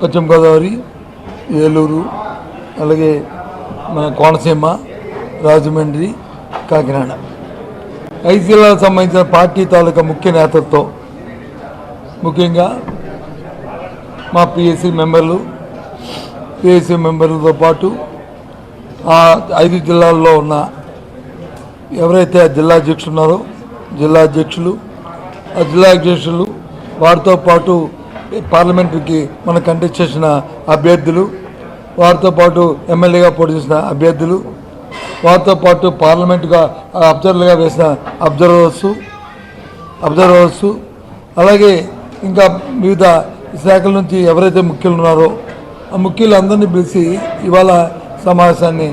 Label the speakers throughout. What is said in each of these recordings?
Speaker 1: పశ్చిమ గోదావరి, ఏలూరు, అలాగే మన కోనసీమ, రాజమండ్రి, కాకినాడ 5 జిల్లాలకు సంబంధించిన పార్టీ తాలూకా ముఖ్య నేతలతో, ముఖ్యంగా మా పిఎస్సి మెంబర్లతో పాటు ఆ 5 జిల్లాల్లో ఉన్న ఎవరైతే ఆ జిల్లా అధ్యక్షులు ఉన్నారో జిల్లా అధ్యక్షులు వారితో పాటు పార్లమెంటరీకి మన కంటెస్ట్ చేసిన అభ్యర్థులు, వారితో పాటు ఎమ్మెల్యేగా పోటీ చేసిన అభ్యర్థులు, వారితో పాటు పార్లమెంటుగా అబ్జర్వర్గా వేసిన అబ్జర్వర్సు, అలాగే ఇంకా వివిధ శాఖల నుంచి ఎవరైతే ముఖ్యులు ఉన్నారో ఆ ముఖ్యులందరినీ పిలిచి ఇవాళ సమావేశాన్ని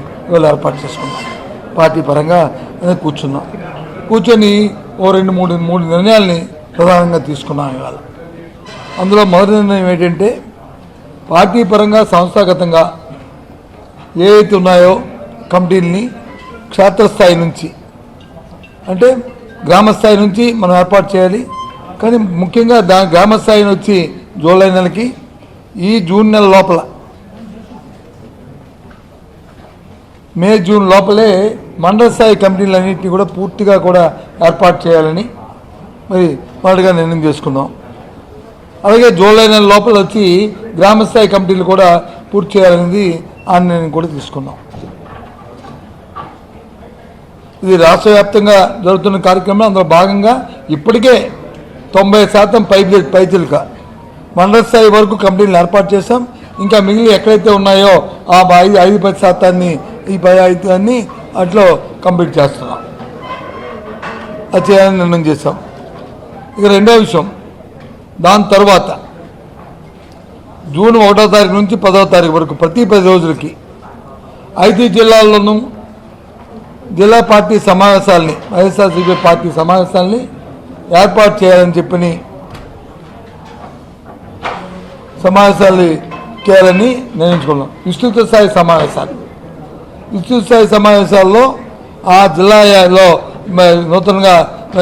Speaker 1: ఏర్పాటు చేసుకున్నాం. పార్టీ పరంగా కూర్చొని ఓ 2-3 నిర్ణయాల్ని ప్రధానంగా తీసుకున్నాం. ఇవాళ అందులో మొదటి నిర్ణయం ఏంటంటే, పార్టీ పరంగా సంస్థాగతంగా ఏవైతే ఉన్నాయో కమిటీలని క్షేత్రస్థాయి నుంచి, అంటే గ్రామస్థాయి నుంచి మనం ఏర్పాటు చేయాలి. కానీ ముఖ్యంగా గ్రామస్థాయి నుంచి జూలై నెలకి, ఈ జూన్ నెల లోపల, మే జూన్ లోపలే మండల స్థాయి కమిటీలన్నింటినీ కూడా పూర్తిగా కూడా ఏర్పాటు చేయాలని మరి మొదటిగా నిర్ణయం చేసుకున్నాం. అలాగే జూలై నెల లోపల వచ్చి గ్రామస్థాయి కమిటీలు కూడా పూర్తి చేయాలనేది ఆ నిర్ణయం కూడా తీసుకున్నాం. ఇది రాష్ట్ర వ్యాప్తంగా జరుగుతున్న కార్యక్రమం. అందులో భాగంగా ఇప్పటికే 90% పైచిలుక మండల స్థాయి వరకు కమిటీలను ఏర్పాటు చేశాం. ఇంకా మిగిలి ఎక్కడైతే ఉన్నాయో ఆ 5-10% ఈ 5 అట్లో కంప్లీట్ చేస్తున్నాం. అది చేయాలని నిర్ణయం చేశాం. ఇక రెండో విషయం, దాని తర్వాత జూన్ 1వ తారీఖు నుంచి 10వ తారీఖు వరకు ప్రతి 10 రోజులకి 5 జిల్లాల్లోనూ జిల్లా పార్టీ సమావేశాలని, వైఎస్ఆర్సీపీ పార్టీ సమావేశాలని ఏర్పాటు చేయాలని నిర్ణయించుకున్నాం. విస్తృత స్థాయి సమావేశాల్లో ఆ జిల్లాలో నూతనంగా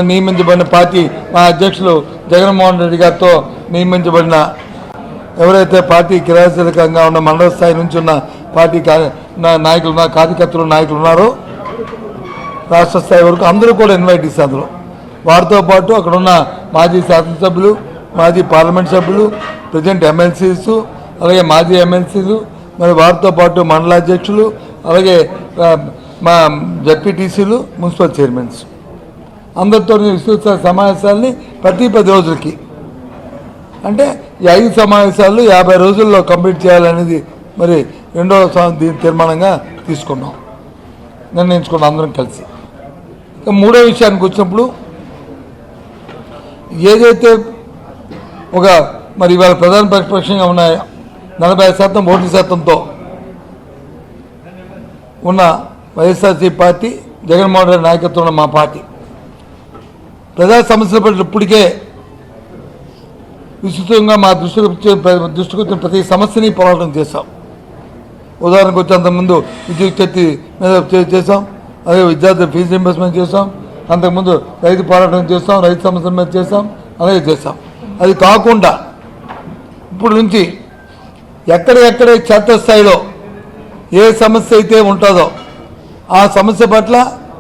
Speaker 1: నియమించబడిన పార్టీ మా అధ్యక్షులు జగన్మోహన్ రెడ్డి గారితో నియమించబడిన ఎవరైతే పార్టీ క్రియాశీలకంగా ఉన్న మండల స్థాయి నుంచి ఉన్న పార్టీ నాయకులు కార్యకర్తలు నాయకులు ఉన్నారో రాష్ట్ర స్థాయి వరకు అందరూ కూడా ఇన్వైట్ ఇస్తారు. అందులో వారితో పాటు అక్కడ ఉన్న మాజీ శాసనసభ్యులు, మాజీ పార్లమెంట్ సభ్యులు, ప్రజెంట్ ఎమ్మెల్సీస్, అలాగే మాజీ ఎమ్మెల్సీలు, మరి వారితో పాటు మండలాధ్యక్షులు, అలాగే మా జడ్పీటీసీలు, మున్సిపల్ చైర్మన్స్ అందరితో విస్తృత సమావేశాలని ప్రతి 10 రోజులకి, అంటే ఈ 5 సమావేశాలు 50 రోజుల్లో కంప్లీట్ చేయాలనేది మరి రెండవ తీర్మానంగా నిర్ణయించుకున్నాం అందరం కలిసి. ఇక మూడో విషయానికి వచ్చినప్పుడు, ఏదైతే మరి ఇవాళ ప్రధాన ప్రతిపక్షంగా ఉన్నాయో 40% ఓట్ల శాతంతో ఉన్న వైఎస్ఆర్సీ పార్టీ, జగన్మోహన్ రెడ్డి నాయకత్వం ఉన్న మా పార్టీ ప్రజా సమస్యల పట్ల ఇప్పటికే విస్తృతంగా మా దృష్టికి వచ్చిన ప్రతి సమస్యని పోరాటం చేశాం. ఉదాహరణకు వచ్చి అంతకుముందు విద్యుత్ శక్తి మీద చేసాం, అలాగే విద్యార్థుల ఫీజు రీయింబర్స్మెంట్ చేసాం, అంతకుముందు రైతు పోరాటం చేస్తాం, రైతు సమస్యల మీద చేసాం, అలాగే చేసాం. అది కాకుండా ఇప్పుడు నుంచి ఎక్కడెక్కడ క్షేత్రస్థాయిలో ఏ సమస్య అయితే ఉంటుందో ఆ సమస్య పట్ల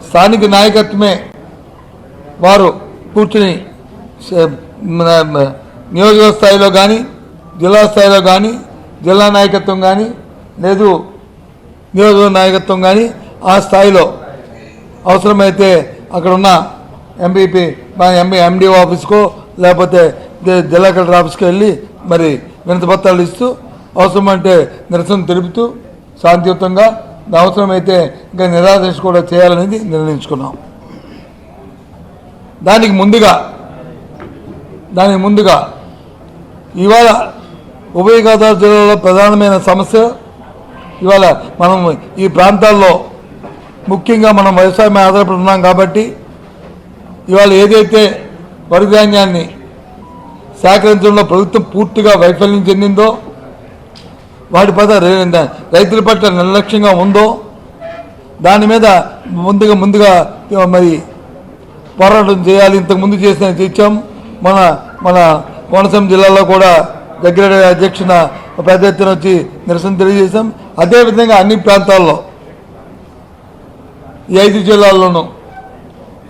Speaker 1: స్థానిక నాయకత్వమే వారు కూర్చుని నియోజకవర్గ స్థాయిలో కానీ, జిల్లా స్థాయిలో కానీ, జిల్లా నాయకత్వం కానీ, లేదు నియోజకవర్గ నాయకత్వం కానీ ఆ స్థాయిలో అవసరమైతే అక్కడున్న ఎండిఓ ఆఫీస్కో లేకపోతే జిల్లా కలెక్టర్ ఆఫీస్కి వెళ్ళి మరి వినతి పత్రాలు ఇస్తూ, అవసరమంటే నిరసన తెలుపుతూ శాంతియుతంగా, అవసరమైతే ఇంకా నిరాదీక్ష కూడా చేయాలనేది నిర్ణయించుకున్నాం. దానికి ముందుగా ఇవాళ ఉభయ గోదావరి జిల్లాలో ప్రధానమైన సమస్య, ఇవాళ మనం ఈ ప్రాంతాల్లో ముఖ్యంగా మనం వ్యవసాయం ఆధారపడి ఉన్నాం కాబట్టి ఇవాళ ఏదైతే వరి ధాన్యాన్ని సేకరించడంలో ప్రభుత్వం పూర్తిగా వైఫల్యం చెందిందో, వాటి పట్ల రైతుల పట్ల నిర్లక్ష్యంగా ఉందో, దాని మీద ముందుగా మరి పోరాటం చేయాలి. ఇంతకుముందు చేసాం. మన కోనసీమ జిల్లాలో కూడా దగ్గర అధ్యక్షున పెద్ద ఎత్తున వచ్చి నిరసన తెలియజేశాం. అదేవిధంగా అన్ని ప్రాంతాల్లో ఈ 5 జిల్లాల్లోనూ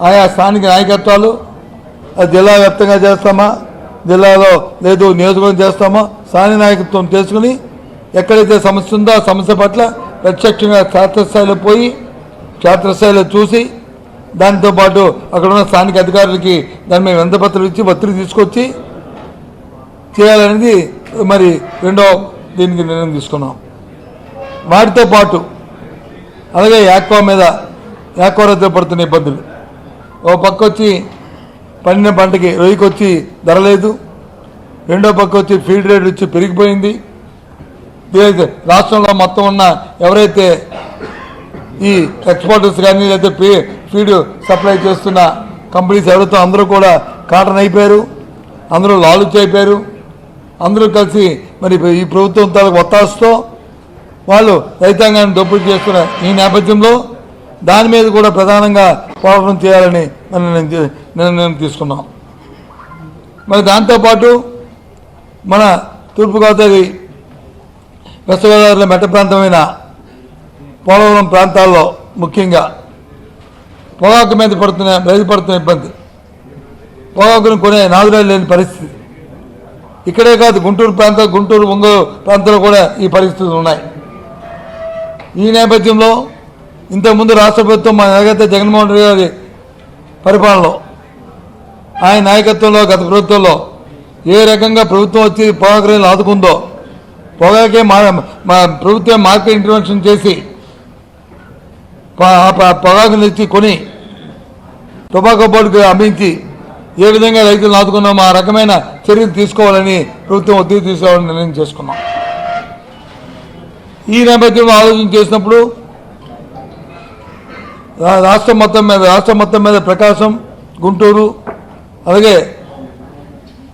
Speaker 1: ఆయా స్థానిక నాయకత్వాలు జిల్లా వ్యాప్తంగా చేస్తామా, జిల్లాలో లేదు నియోజకవర్గం చేస్తామా, స్థానిక నాయకత్వం చేసుకుని ఎక్కడైతే సమస్య ఉందో ఆ సమస్య పట్ల ప్రత్యక్షంగా క్షేత్రస్థాయిలో పోయి క్షేత్రస్థాయిలో చూసి దాంతోపాటు అక్కడ ఉన్న స్థానిక అధికారులకి దాని మీద వినతిపత్రం ఇచ్చి ఒత్తిడి తీసుకొచ్చి చేయాలనేది మరి రెండో దీనికి నిర్ణయం తీసుకున్నాం. వాటితో పాటు అలాగే యాక్వా రైతులు పడుతున్న ఇబ్బందులు, ఓ పక్క వచ్చి పండిన పంటకి రొయ్యకి వచ్చి ధర లేదు, రెండో పక్క వచ్చి ఫీడ్ రేట్ వచ్చి పెరిగిపోయింది. రాష్ట్రంలో మొత్తం ఉన్న ఎవరైతే ఈ ఎక్స్పోర్టర్స్ కానీ లేకపోతే ఫీడ్ సప్లై చేస్తున్న కంపెనీస్ ఎవరైతే అందరూ కూడా కాటన్ అయిపోయారు, అందరూ లాలుచి అయిపోయారు. అందరూ కలిసి మరి ఈ ప్రభుత్వం తాలూకు ఒత్తాసుతో వాళ్ళు రైతాంగాన్ని దోపిడీ చేస్తున్న ఈ నేపథ్యంలో దాని మీద కూడా ప్రధానంగా పోరాటం చేయాలని నిర్ణయం తీసుకున్నాం. మరి దాంతోపాటు మన తూర్పుగోదావరి వెస్ట్ గోదావరిలో మెట్ట ప్రాంతమైన పోలవరం ప్రాంతాల్లో ముఖ్యంగా పొగాకు మీద రైతు పడుతున్న ఇబ్బంది, పొగాకును కొనే నాదురాలు లేని పరిస్థితి. ఇక్కడే కాదు గుంటూరు ఒంగోలు ప్రాంతాల్లో కూడా ఈ పరిస్థితులు ఉన్నాయి. ఈ నేపథ్యంలో ఇంతకుముందు రాష్ట్ర ప్రభుత్వం మన నాయకత్వ జగన్మోహన్ రెడ్డి గారి పరిపాలనలో ఆయన నాయకత్వంలో గత ప్రభుత్వంలో ఏ రకంగా ప్రభుత్వం వచ్చి పొగాకు రైతులు ఆదుకుందో, పొగాకే మా ప్రభుత్వం మార్కెట్ ఇంటర్వెన్షన్ చేసి పొగాకుని తెచ్చి కొని టొబాకో బోర్డుకి అమ్మించి ఏ విధంగా రైతులను ఆదుకున్నామో ఆ రకమైన చర్యలు తీసుకోవాలని ప్రభుత్వం ఒత్తిడి తీసుకోవాలని నిర్ణయం చేసుకున్నాం. ఈ నేపథ్యంలో ఆలోచన చేసినప్పుడు రాష్ట్రం మొత్తం మీద ప్రకాశం, గుంటూరు అలాగే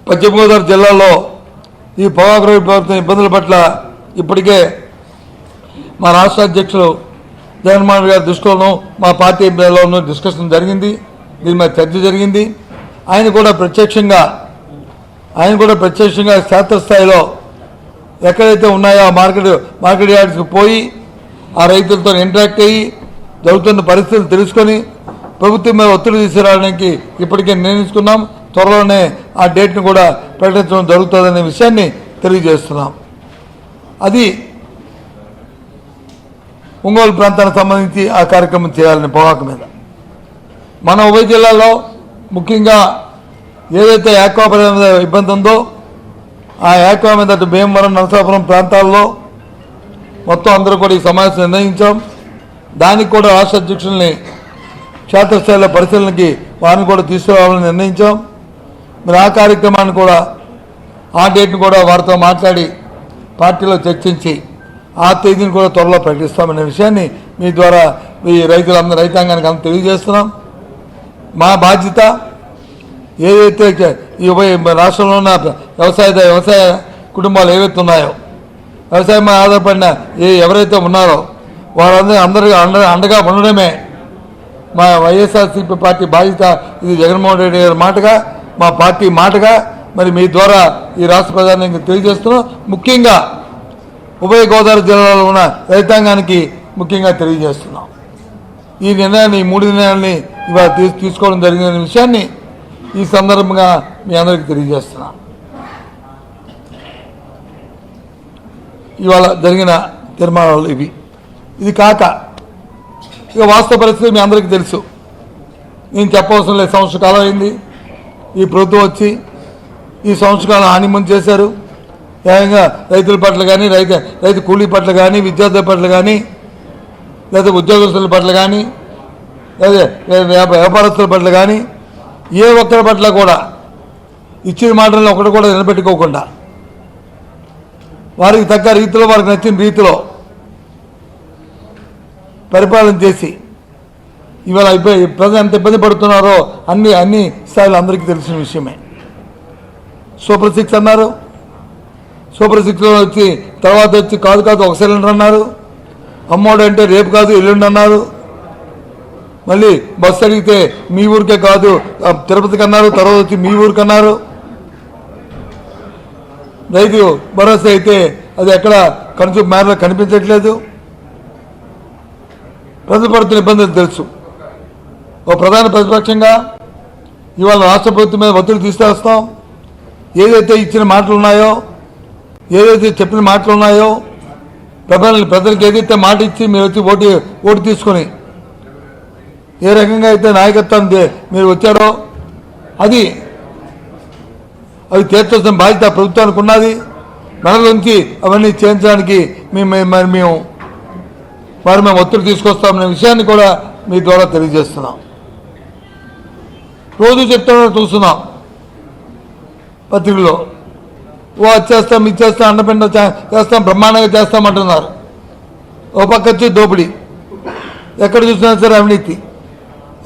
Speaker 1: పశ్చిమ గోదావరి జిల్లాలో ఈ పొగాకు రైతుల ఇబ్బందుల పట్ల ఇప్పటికే మా రాష్ట్ర అధ్యక్షులు జగన్మోహన్ రెడ్డి గారి దృష్టిలోనూ మా పార్టీలోనూ డిస్కషన్ జరిగింది, దీని మీద చర్చ జరిగింది. ఆయన కూడా ప్రత్యక్షంగా క్షేత్రస్థాయిలో ఎక్కడైతే ఉన్నాయో ఆ మార్కెట్ యార్డ్స్కి పోయి ఆ రైతులతో ఇంటరాక్ట్ అయ్యి జరుగుతున్న పరిస్థితులు తెలుసుకొని ప్రభుత్వం మీద ఒత్తిడి తీసుకురావడానికి ఇప్పటికే నిర్ణయించుకున్నాం. త్వరలోనే ఆ డేట్ను కూడా ప్రకటించడం జరుగుతుందనే విషయాన్ని తెలియజేస్తున్నాం. అది ఒంగోలు ప్రాంతానికి సంబంధించి ఆ కార్యక్రమం చేయాలని పొగాకు మీద మన ఉభయ జిల్లాలో ముఖ్యంగా ఏదైతే యాక్వా మీద ఇబ్బంది ఉందో ఆ యాక్వా మీద అటు భీమవరం, నరసాపురం ప్రాంతాల్లో మొత్తం అందరూ కూడా ఈ సమావేశం నిర్ణయించాం. దానికి కూడా రాష్ట్ర అధ్యక్షుల్ని క్షేత్రస్థాయిలో పరిశీలనకి వారిని కూడా తీసుకురావాలని నిర్ణయించాం. మరి ఆ కార్యక్రమాన్ని కూడా ఆ డేట్ని కూడా వారితో మాట్లాడి పార్టీలో చర్చించి ఆ తేదీని కూడా త్వరలో ప్రకటిస్తామనే విషయాన్ని మీ ద్వారా ఈ రైతాంగానికి అంత తెలియజేస్తున్నాం. మా బాధ్యత ఏదైతే ఈ రాష్ట్రంలో ఉన్న వ్యవసాయ కుటుంబాలు ఏవైతే ఉన్నాయో, వ్యవసాయం మీద ఆధారపడిన ఎవరైతే ఉన్నారో వారందరూ అండగా ఉండడమే మా వైఎస్ఆర్సీపీ పార్టీ బాధ్యత. ఇది జగన్మోహన్ రెడ్డి గారి మాటగా, మా పార్టీ మాటగా మరి మీ ద్వారా ఈ రాష్ట్ర ప్రధానికి తెలియజేస్తున్నాం. ముఖ్యంగా ఉభయ గోదావరి జిల్లాలో ఉన్న రైతాంగానికి ముఖ్యంగా తెలియజేస్తున్నాం. ఈ నిర్ణయాన్ని 3 నిర్ణయాలని ఇవాళ తీసుకోవడం జరిగిన విషయాన్ని ఈ సందర్భంగా మీ అందరికీ తెలియజేస్తున్నాం. ఇవాళ జరిగిన తీర్మానాలు ఇది కాక ఇక వాస్తవ పరిస్థితి మీ అందరికీ తెలుసు. నేను చెప్పవలసిన లేదు. సంవత్సర కాలం అయింది ఈ ప్రభుత్వం వచ్చి. ఈ సంవత్సర కాలం హానిమూన్ చేశారు. ఏకంగా రైతుల పట్ల కానీ రైతు కూలీ పట్ల కానీ విద్యార్థుల పట్ల కానీ లేదా ఉద్యోగస్తుల పట్ల కానీ లేదా వ్యాపారస్తుల పట్ల కానీ ఏ ఒక్కరి పట్ల కూడా ఇచ్చిన మాటలను ఒకటి కూడా నిలబెట్టుకోకుండా వారికి తగ్గ రీతిలో వారికి నచ్చిన రీతిలో పరిపాలన చేసి ఇవాళ ప్రజలు ఎంత ఇబ్బంది పడుతున్నారో అన్ని స్థాయిలో అందరికీ తెలిసిన విషయమే. సూపర్ 6 అన్నారు. సూపర్ 6లో వచ్చి తర్వాత వచ్చి కాదు ఒక సిలిండర్ అన్నారు. అమ్మోడు అంటే రేపు కాదు ఎల్లుండి అన్నారు. మళ్ళీ బస్సు అడిగితే మీ ఊరికే కాదు తిరుపతికి అన్నారు. తర్వాత వచ్చి మీ ఊరికి అన్నారు. రైతు భరోసా అయితే అది ఎక్కడ కనుచూపు మేరలో కనిపించట్లేదు. ప్రజలు పడుతున్న ఇబ్బందులు తెలుసు. ఓ ప్రధాన ప్రతిపక్షంగా ఇవాళ రాష్ట్ర ప్రభుత్వం మీద ఒత్తిడి తీసుకొస్తాం. ఏదైతే ఇచ్చిన మాటలు ఉన్నాయో, ఏదైతే చెప్పిన మాటలు ఉన్నాయో, ప్రజలకు ఏదైతే మాట ఇచ్చి మీరు వచ్చి ఓటు తీసుకొని ఏ రకంగా అయితే నాయకత్వాన్ని మీరు వచ్చారో అది తీర్చాల్సిన బాధ్యత ప్రభుత్వానికి ఉన్నది. మనల నుంచి అవన్నీ చేయించడానికి మేము ఒత్తిడి తీసుకొస్తామనే విషయాన్ని కూడా మీ ద్వారా తెలియజేస్తున్నాం. రోజు చెప్తామని చూస్తున్నాం పత్రికలో. అది చేస్తాం, ఇది చేస్తాం, అండపిండ చేస్తాం, బ్రహ్మాండంగా చేస్తామంటున్నారు. ఓ పక్క వచ్చి దోపిడీ, ఎక్కడ చూసినా సరే అవినీతి,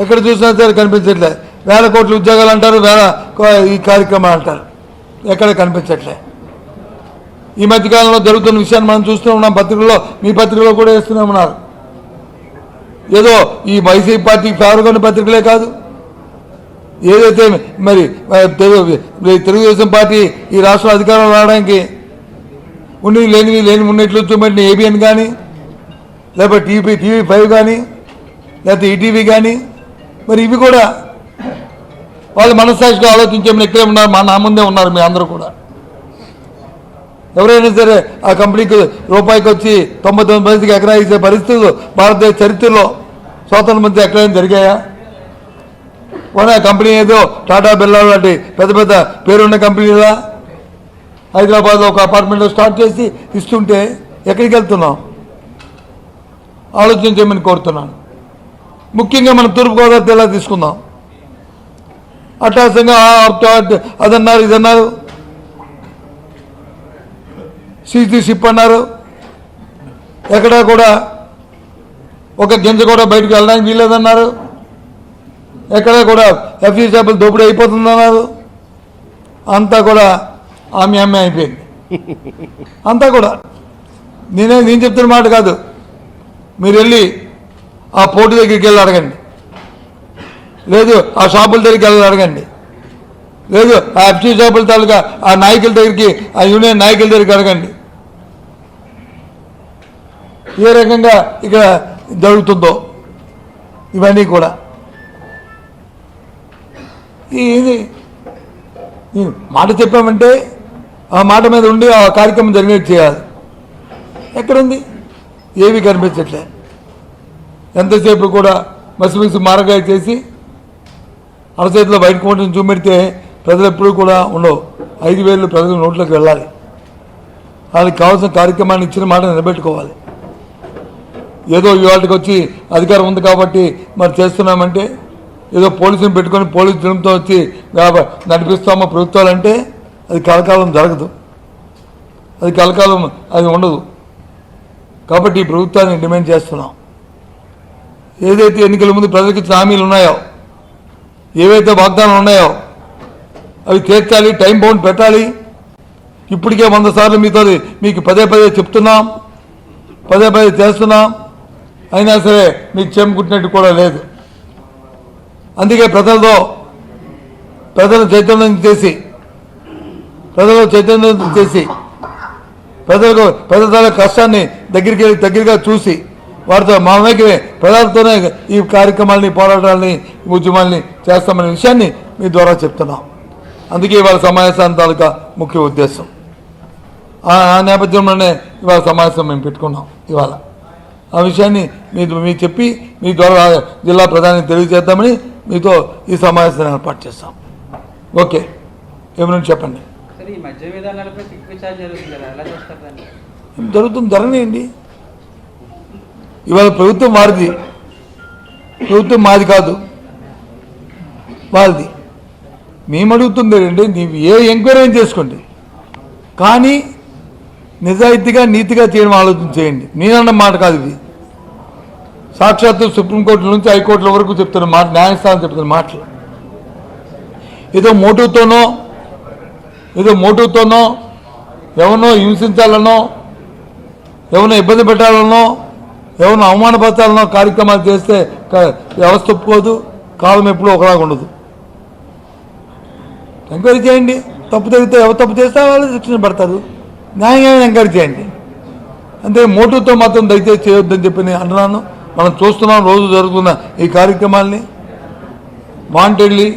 Speaker 1: ఎక్కడ చూసినా సరే కనిపించట్లే. 1000 కోట్ల ఉద్యోగాలు అంటారు, ఈ కార్యక్రమాలు అంటారు, ఎక్కడ కనిపించట్లే. ఈ మధ్యకాలంలో జరుగుతున్న విషయాన్ని మనం చూస్తూ ఉన్నాం. పత్రికల్లో, మీ పత్రికలో కూడా వేస్తూనే ఉన్నారు. ఏదో ఈ వైసీపీ పార్టీకి ఫేవర్గా ఉన్న పత్రికలే కాదు, ఏదైతే మరి తెలుగుదేశం పార్టీ ఈ రాష్ట్ర అధికారంలో రావడానికి లేనివి ఉన్నట్లు చూపెట్టిన ఏబిఎన్ కానీ, లేకపోతే టీవీ5 కానీ, లేకపోతే ఈటీవీ కానీ, మరి ఇవి కూడా వాళ్ళు మనస్సాక్షిగా ఆలోచించమని ఎక్కడే ఉన్నారు. నా ముందే ఉన్నారు మీ అందరూ కూడా. ఎవరైనా సరే ఆ కంపెనీకి రూపాయికి వచ్చి 99 పైసలకి ఎకరా ఇచ్చే పరిస్థితులు భారతదేశ చరిత్రలో స్వాతంత్రం మధ్య ఎక్కడైనా జరిగాయా? పోనీ ఆ కంపెనీ ఏదో టాటా బిర్లా లాంటి పెద్ద పెద్ద పేరున్న కంపెనీలా హైదరాబాద్లో ఒక అపార్ట్మెంట్లో స్టార్ట్ చేసి ఇస్తుంటే ఎక్కడికి వెళ్తున్నాం ఆలోచన చేయమని కోరుతున్నాను. ముఖ్యంగా మనం తూర్పుగోదావరి జిల్లా తీసుకుందాం. అట్టాసంగా అదన్నారు, ఇదన్నారు, సిప్ అన్నారు. ఎక్కడా కూడా ఒక గింజ కూడా బయటకు వెళ్ళడానికి వీల్లేదన్నారు. ఎక్కడా కూడా ఎఫ్సీ చేపలు దోపిడీ అయిపోతుందన్నారు. అంతా కూడా ఆమె అయిపోయింది. అంతా కూడా నేను చెప్తున్న మాట కాదు. మీరు వెళ్ళి ఆ పోర్టు దగ్గరికి వెళ్ళి అడగండి, లేదు ఆ షాపుల దగ్గరికి వెళ్ళి అడగండి, లేదు ఆ ఎఫ్సీ షాపుల తాలూకా ఆ నాయకుల దగ్గరికి, ఆ యూనియన్ నాయకుల దగ్గరికి అడగండి ఏ రకంగా ఇక్కడ జరుగుతుందో. ఇవన్నీ కూడా ఇది మాట చెప్పామంటే ఆ మాట మీద ఉండి ఆ కార్యక్రమం జరిగేది చేయాలి. ఎక్కడుంది? ఏవి కనిపించట్లే. ఎంతసేపు కూడా మసిమిసి మారగాయ చేసి అరచేతిలో బయట కోటను చూపెడితే ప్రజలు ఎప్పుడూ కూడా ఉండవు. 5,000 ప్రజల నోట్లోకి వెళ్ళాలి. వాళ్ళకి కావాల్సిన కార్యక్రమాన్ని ఇచ్చిన మాట నిలబెట్టుకోవాలి. ఏదో ఇవాళకి వచ్చి అధికారం ఉంది కాబట్టి మరి చేస్తున్నామంటే, ఏదో పోలీసుని పెట్టుకొని పోలీసు టీంతో వచ్చి నడిపిస్తామో ప్రభుత్వాలంటే అది కలకాలం జరగదు, అది కలకాలం అది ఉండదు. కాబట్టి ఈ ప్రభుత్వాన్ని డిమాండ్ చేస్తున్నాం. ఏదైతే ఎన్నికల ముందు ప్రజలకు ఇచ్చిన హామీలు ఉన్నాయో, ఏవైతే వాగ్దానాలు ఉన్నాయో అవి తీర్చాలి, టైం బౌండ్ పెట్టాలి. ఇప్పటికే 100 సార్లు మీకు పదే చెప్తున్నాం, పదే చేస్తున్నాం. అయినా సరే మీకు చెంపుకుట్టినట్టు కూడా లేదు. అందుకే ప్రజలు చైతన్యం చేసి ప్రజల కష్టాన్ని దగ్గరగా చూసి వారితో మమేకమే ప్రజలతోనే ఈ కార్యక్రమాలని, పోరాటాలని, ఉద్యమాలని చేస్తామనే విషయాన్ని మీ ద్వారా చెప్తున్నాం. అందుకే ఇవాళ సమావేశాన్ని తాలూకా ముఖ్య ఉద్దేశం. ఆ నేపథ్యంలోనే ఇవాళ సమావేశం మేము పెట్టుకున్నాం. ఇవాళ ఆ విషయాన్ని మీ చెప్పి మీ ద్వారా జిల్లా ప్రధానికి తెలియజేద్దామని మీతో ఈ సమావేశాన్ని ఏర్పాటు చేస్తాం. ఓకే, ఏమైనా చెప్పండి. జరగనియండి. ఇవాళ ప్రభుత్వం వారిది, ప్రభుత్వం మాది కాదు, వారిది. మేము అడుగుతుంది అండి, నీవు ఏ ఎంక్వైరీ చేసుకోండి, కానీ నిజాయితీగా నీతిగా చేయడం ఆలోచన చేయండి. నేనన్న మాట కాదు ఇది. సాక్షాత్తు సుప్రీంకోర్టు నుంచి హైకోర్టుల వరకు చెప్తున్న మాట, న్యాయస్థానం చెప్తున్న మాటలు. ఏదో మోటివ్తోనో ఎవరినో హింసించాలనో, ఎవరినో ఇబ్బంది పెట్టాలనో, ఎవరినో అవమానపరచాలనో కార్యక్రమాలు చేస్తే వ్యవస్థ ఒప్పుకోదు, కాలం ఎప్పుడూ ఒకలాగా ఉండదు. ఎంక్వైరీ చేయండి. తప్పు జరిగితే ఎవరు తప్పు చేస్తే వాళ్ళు శిక్షణ పడతారు. న్యాయంగా ఎంకరేజ్ చేయండి. అంటే మోటుతో మాత్రం దయచేసి చేయొద్దని చెప్పి నేను అంటున్నాను. మనం చూస్తున్నాం రోజు జరుగుతున్న ఈ కార్యక్రమాల్ని వాంటెడ్లీ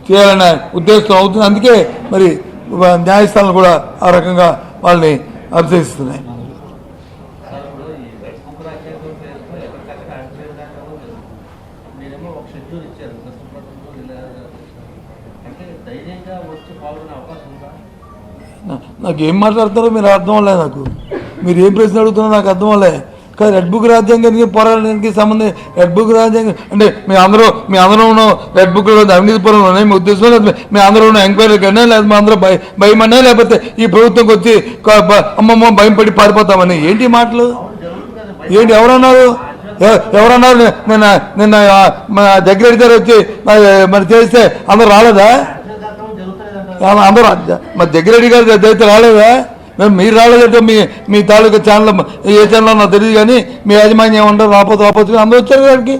Speaker 1: చేయాలనే ఉద్దేశం అవుతుంది. అందుకే మరి న్యాయస్థానాలు కూడా ఆ రకంగా వాళ్ళని అభిశయిస్తున్నాయి. నాకు ఏం మాట్లాడతారో మీరు అర్థం అవ్వలే. నాకు మీరు ఏం ప్రశ్న అడుగుతున్నారో నాకు అర్థం అవ్వలే. కానీ రెడ్ బుక్ రాజ్యాంగానికి పోరాడడానికి సంబంధం రెడ్ బుక్ రాజ్యాంగం అంటే మీ అందరూ రెడ్ బుక్లో అవినీతిపరంలో ఉన్నాయి మీ ఉద్దేశం లేదు. మీ అందరూ ఎంక్వైరీ కన్నా లేదా మా అందరూ భయమన్నా లేకపోతే ఈ ప్రభుత్వంకి వచ్చి అమ్మమ్మ భయం పడి పారిపోతామని ఏంటి మాటలు ఏంటి? ఎవరన్నారు నిన్న మా జగ్గిరెడ్డి గారు వచ్చి మరి చేస్తే అందరూ రాలేదా? అందరూ మా జగ్గిరెడ్డి గారు అయితే రాలేదా? మీరు రాలేదంటే మీ తాలూకా ఛానల్ ఏ ఛానల్ నాకు తెలియదు కానీ మీ యాజమాన్యం ఉండరు రాకపోతే అందరూ వచ్చారు గారికి.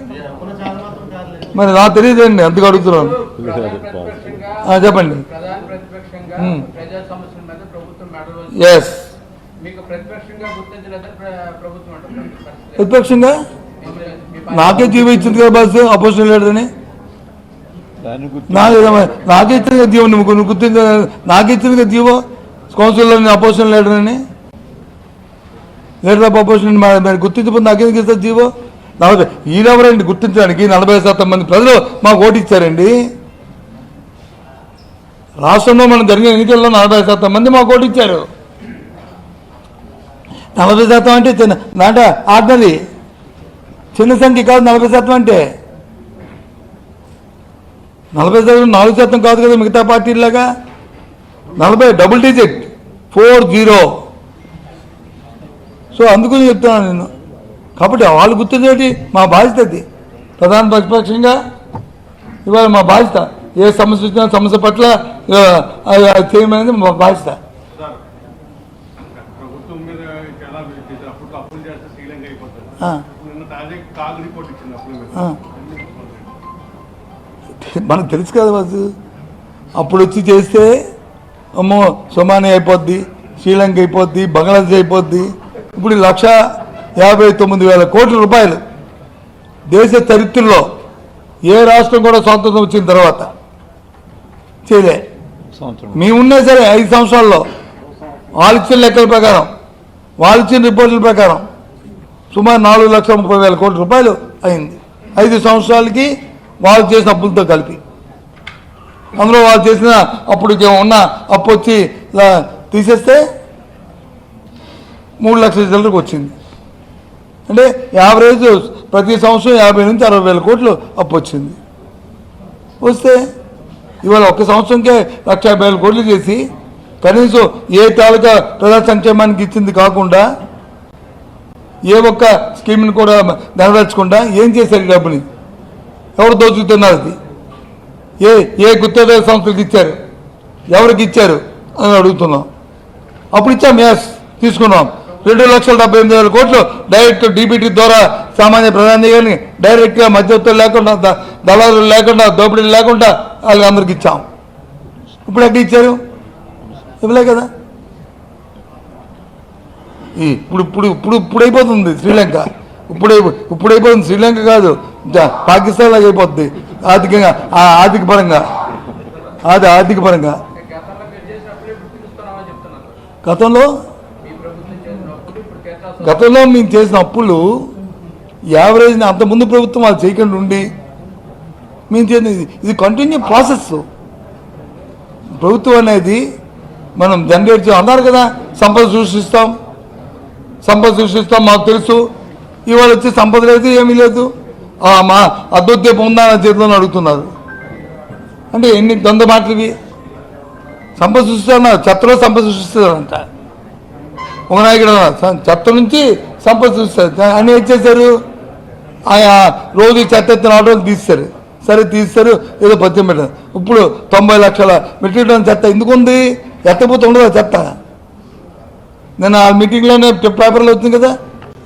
Speaker 1: మరి నాకు తెలియదండి అందుకు అడుగుతున్నాను. చెప్పండి. ఎస్ ప్రతిపక్షంగా నాకే జీవో ఇచ్చింది కదా బస్సు అపోజిషన్ లీడర్ని. నాకే ఇచ్చింది కదా జీవో. నువ్వు గుర్తించ నాకే ఇచ్చింది కదా జీవో కౌన్సిల్లో అపోజిషన్ లీడర్ అని. లీడర్ ఆఫ్ అపోజిషన్ మరి గుర్తించబోతుంది నాకేందుకు ఇస్తుంది జీవో? ఈయనెవరండి గుర్తించడానికి? 40% మంది ప్రజలు మాకు ఓటు ఇచ్చారండి. రాష్ట్రంలో మనం జరిగిన ఎన్నికల్లో 40% మంది మాకు ఓటు ఇచ్చారు. 40% అంటే నాట ఆర్డినరీ చిన్న సంఖ్య కాదు. 40% అంటే 40% 4% కాదు కదా మిగతా పార్టీలాగా. 40 డబుల్ డిజిట్ 40. సో అందుకని చెప్తున్నాను నేను. కాబట్టి వాళ్ళు గుర్తుంచేటి మా బాధ్యత. అది ప్రధాన ప్రతిపక్షంగా ఇవాళ మా బాధ్యత. ఏ సమస్య వచ్చినా సమస్య పట్ల చేయమనేది మా బాధ్యత. మనకు తెలుసు కదా బస్సు అప్పుడు వచ్చి చేస్తే అమ్మో సొమాని అయిపోద్ది, శ్రీలంక అయిపోద్ది, బంగ్లాదేశ్ అయిపోద్ది. ఇప్పుడు 1,59,000 కోట్ల రూపాయలు దేశ చరిత్రలో ఏ రాష్ట్రం కూడా స్వాతంత్రం వచ్చిన తర్వాత చేయలే. మేమున్నా సరే 5 సంవత్సరాల్లో వాళ్ళు ఇచ్చిన లెక్కల ప్రకారం వాళ్ళు ఇచ్చిన రిపోర్టుల ప్రకారం సుమారు 4,30,000 కోట్ల రూపాయలు అయింది 5 సంవత్సరాలకి వాళ్ళు చేసిన అప్పులతో కలిపి. అందులో వాళ్ళు చేసిన అప్పుడు ఉన్న అప్పు వచ్చి తీసేస్తే 3 లక్షల చిల్లరకు వచ్చింది. అంటే యావరేజ్ ప్రతి సంవత్సరం 50 నుంచి 60,000 కోట్లు అప్పు వచ్చింది. వస్తే ఇవాళ ఒక్క సంవత్సరంకే 1,50,000 కోట్లు చేసి కనీసం ఏ తాలూకా ప్రజా సంక్షేమానికి ఇచ్చింది కాకుండా ఏ ఒక్క స్కీమ్ని కూడా నెరవేర్చకుండా ఏం చేశారు? డబ్బుని ఎవరు దోచుకుతున్నారు? అది ఏ గుత్తేదార సంస్థలకు ఇచ్చారు? ఎవరికి ఇచ్చారు అని అడుగుతున్నాం. అప్పుడు ఇచ్చాం, ఎస్ తీసుకున్నాం. 2,78,000 కోట్లు డైరెక్ట్ డీబీటీ ద్వారా సామాన్య ప్రధాని గారిని డైరెక్ట్గా మధ్యవర్తులు లేకుండా దళారులు లేకుండా దోపిడీలు లేకుండా వాళ్ళకి అందరికి ఇచ్చాం. ఇప్పుడు ఎక్కడ ఇచ్చారు? ఇవ్వలే కదా. ఇప్పుడు అయిపోతుంది శ్రీలంక. ఇప్పుడు అయిపోతుంది శ్రీలంక కాదు, పాకిస్తాన్ లాగా అయిపోతుంది ఆర్థికంగా, ఆర్థిక పరంగా. గతంలో మేము చేసిన అప్పులు యావరేజ్ని అంతకుముందు ప్రభుత్వం వాళ్ళు చేయకుండా ఉండి మేము చేసిన ఇది కంటిన్యూ ప్రాసెస్. ప్రభుత్వం అనేది మనం జనరేట్ అన్నారు కదా, సంపద సృష్టిస్తాం మాకు తెలుసు. ఇవాళ వచ్చి సంపద లేదు, ఏమీ లేదు. మా అద్భుతం ఉందా నా చేతిలో అడుగుతున్నారు. అంటే ఎన్ని దొంగ మాటలు ఇవి. సంపద సృష్టిస్తున్నారు, చెత్తలో సంపద సృష్టిస్తారంట. ఒక నాయకుడు చెత్త నుంచి సంపద సృష్టిస్తారు అని ఏం చేశారు? ఆయా రోజు చెత్త ఎత్తిన ఆటోలు తీస్తారు. సరే తీస్తారు, ఏదో పత్యం పెట్టారు. ఇప్పుడు 90 లక్షల మెట్రిక్ టన్ చెత్త ఎందుకు ఉంది? ఎత్తపోతే ఉండదు చెత్త. నేను ఆ మీటింగ్లోనే పేపర్లో వచ్చింది కదా,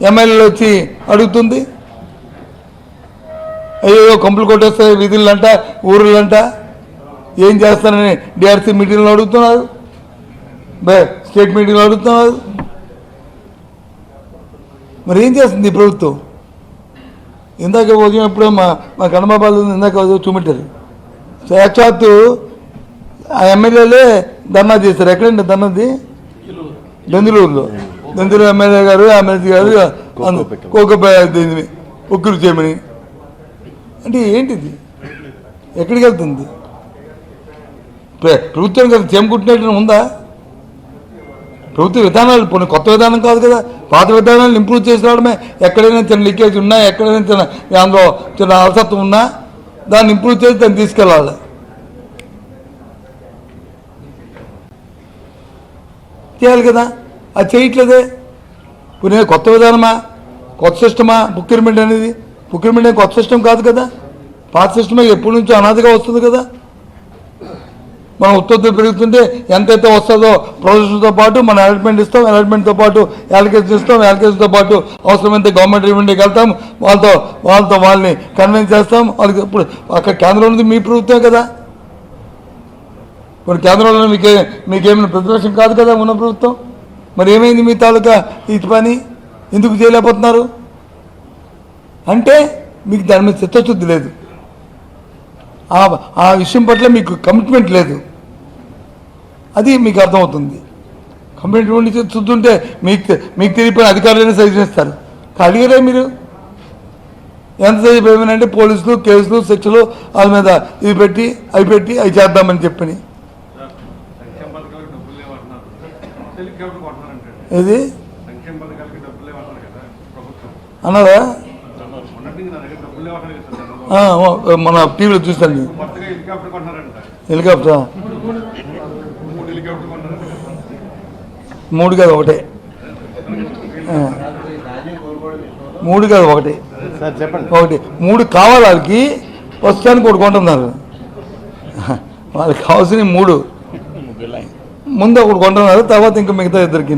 Speaker 1: ఎమ్మెల్యేలు వచ్చి అడుగుతుంది. అయ్యో కంపులు కొట్టేస్తాయి వీధులంట, ఊర్లంట, ఏం చేస్తారని డిఆర్సీ మీటింగ్లో అడుగుతున్నారు. స్టేట్ మీటింగ్లో అడుగుతున్నారు. మరి ఏం చేస్తుంది ఈ ప్రభుత్వం? ఇందాక ఉదయం ఎప్పుడో మా కన్నబాబాలు ఇందాక చూపెట్టారు. సాక్షాత్తు ఆ ఎమ్మెల్యేలే ధర్నా చేస్తారు. ఎక్కడండి ధర్నాది? బెందులూరులో. బెందులూరు ఎమ్మెల్యే గారు ఎమ్మెల్సీ గారు దీన్ని ఒక్కరు చేయమని. అంటే ఏంటిది? ఎక్కడికి వెళ్తుంది ప్రభుత్వం? కదా చేమకుట్టినట్టు ఉందా ప్రభుత్వ విధానాలు? పోనీ కొత్త విధానం కాదు కదా, పాత విధానాలను ఇంప్రూవ్ చేసి రావడమే. ఎక్కడైనా చిన్న లీకేజ్ ఉన్నా, ఎక్కడైనా అందులో చిన్న అలసత్వం ఉన్నా దాన్ని ఇంప్రూవ్ చేసి దాన్ని తీసుకెళ్ళాలి. చేయాలి కదా, అది చేయట్లేదే. పోనీ కొత్త విధానమా, కొత్త సిస్టమా ప్రొక్యూర్మెంట్ అనేది? ప్రొక్యూర్మెంట్ అనేది కొత్త సిస్టమ్ కాదు కదా, పాత సిస్టమే ఎప్పటి నుంచో అనాదిగా వస్తుంది కదా. మనం ఉత్పత్తులు పెరుగుతుంటే ఎంతైతే వస్తుందో ప్రొడక్షన్తో పాటు మనం అలాట్మెంట్ ఇస్తాం, అలాట్మెంట్తో పాటు అలొకేషన్ ఇస్తాం, అలొకేషన్తో పాటు అవసరమైతే గవర్నమెంట్ రెవెన్యూకి వెళ్తాం, వాళ్ళని కన్విన్స్ చేస్తాం. వాళ్ళకి ఇప్పుడు అక్కడ కేంద్రంలో ఉంది మీ ప్రభుత్వమే కదా. ఇప్పుడు కేంద్రంలో మీకేమైనా ప్రతిపక్షం కాదు కదా ఉన్న ప్రభుత్వం. మరి ఏమైంది మీ తాలూకా ఈ పని? ఎందుకు చేయలేకపోతున్నారు? అంటే మీకు దాని మీద చిత్తశుద్ధి లేదు, ఆ విషయం పట్ల మీకు కమిట్మెంట్ లేదు. అది మీకు అర్థమవుతుంది. కమిట్మెంట్ చూస్తుంటే మీకు తెలియపోయిన అధికారులైనా సజెషన్ ఇస్తారు. అడిగారే మీరు ఎంత సజెషన్ ఏమనంటే పోలీసులు కేసులు శిక్షలు వాళ్ళ మీద అవి పెట్టి అవి చేద్దామని చెప్పని. ఏది అన్నారా? మన టీవీలో చూస్తాను. హెలికాప్టరా? 3 కాదు ఒకటే, 3 కాదు ఒకటే, ఒకటి 3 కావాలి వాళ్ళకి. ప్రస్తుతానికి ఒకటి కొంటున్నారు. వాళ్ళకి కావాల్సిన 3 ముందు ఒకటి కొంటున్నారు, తర్వాత ఇంకా మిగతా ఇద్దరికి.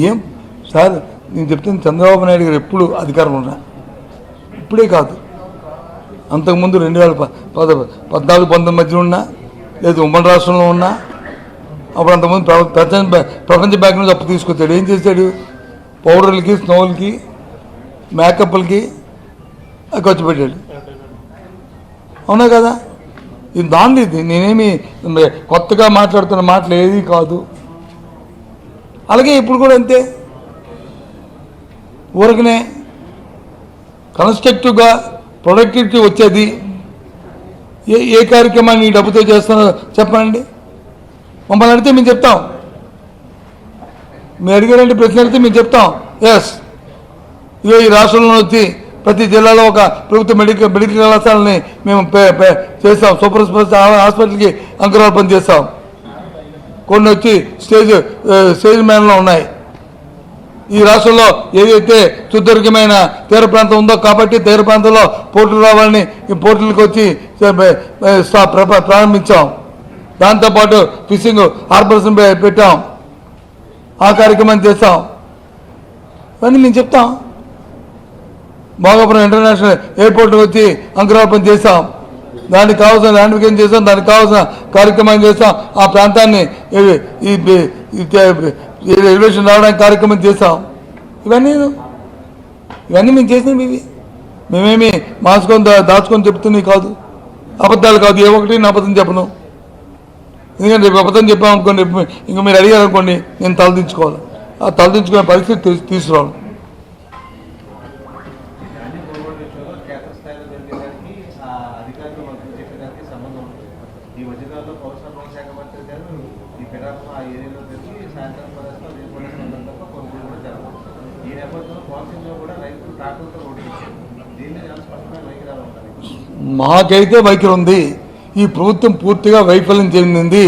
Speaker 1: ఏం సార్ నేను చెప్తాను, చంద్రబాబు నాయుడు గారు ఎప్పుడు అధికారం ఉన్నా, ఇప్పుడే కాదు అంతకుముందు 2014-19 మధ్యలో ఉన్నా, లేదు ఉమ్మడి రాష్ట్రంలో ఉన్నా, అప్పుడు అంతకుముందు ప్రపంచ బ్యాంక్ నుంచి అప్పు తీసుకొచ్చాడు. ఏం చేశాడు? పౌడర్లకి, స్నోవులకి, మేకప్లకి ఖర్చు పెట్టాడు. అవునా కదా? ఇది దాంట్లో ఇది నేనేమి కొత్తగా మాట్లాడుతున్న మాటలు ఏది కాదు. అలాగే ఇప్పుడు కూడా అంతే. ఊరకనే కన్స్ట్రక్టివ్గా ప్రొడక్టివిటీ వచ్చేది ఏ కార్యక్రమాన్ని ఈ డబ్బుతో చేస్తానో చెప్పండి. మమ్మల్ని అడిగితే మేము చెప్తాం. మీరు అడిగారంటే ప్రశ్న అడిగితే మేము చెప్తాం. ఎస్, ఇదో ఈ రాష్ట్రంలో వచ్చి ప్రతి జిల్లాలో ఒక ప్రభుత్వ మెడికల్ కళాశాలని మేము చేస్తాం. సూపర్ స్పెషాలిటీ హాస్పిటల్కి అంకురార్పణ చేస్తాం. కొన్ని వచ్చి స్టేజ్ మ్యాన్లో ఉన్నాయి. ఈ రాష్ట్రంలో ఏదైతే సుదీర్ఘమైన తీర ప్రాంతం ఉందో కాబట్టి తీర ప్రాంతంలో పోర్టులు రావాలని ఈ పోర్టులకు వచ్చి ప్రారంభించాం. దాంతోపాటు ఫిషింగ్ హార్బర్స్ పెట్టాం. ఆ కార్యక్రమం చేస్తాం. ఇవన్నీ మేము చెప్తాం. భోగాపురం ఇంటర్నేషనల్ ఎయిర్పోర్ట్ వచ్చి అంకురార్పణ చేస్తాం. దానికి కావాల్సిన ల్యాండ్ఫికేషన్ చేస్తాం, దానికి కావాల్సిన కార్యక్రమం చేస్తాం. ఆ ప్రాంతాన్ని ఎలివేషన్ రావడానికి కార్యక్రమం చేస్తాం. ఇవన్నీ మేము చేసినవి. ఇవి మేమేమి దాచుకొని చెప్తున్నాయి కాదు, అబద్ధాలు కాదు. ఏ ఒకటి నేను అబద్ధం చెప్పను. ఎందుకంటే రేపు అబద్ధం చెప్పామనుకోండి, ఇంకా మీరు అడిగారనుకోండి, నేను తలదించుకోవాలి. ఆ తలదించుకునే పరిస్థితి తీసుకురాను. మాకైతే వైఖరి ఉంది. ఈ ప్రభుత్వం పూర్తిగా వైఫల్యం చెందింది.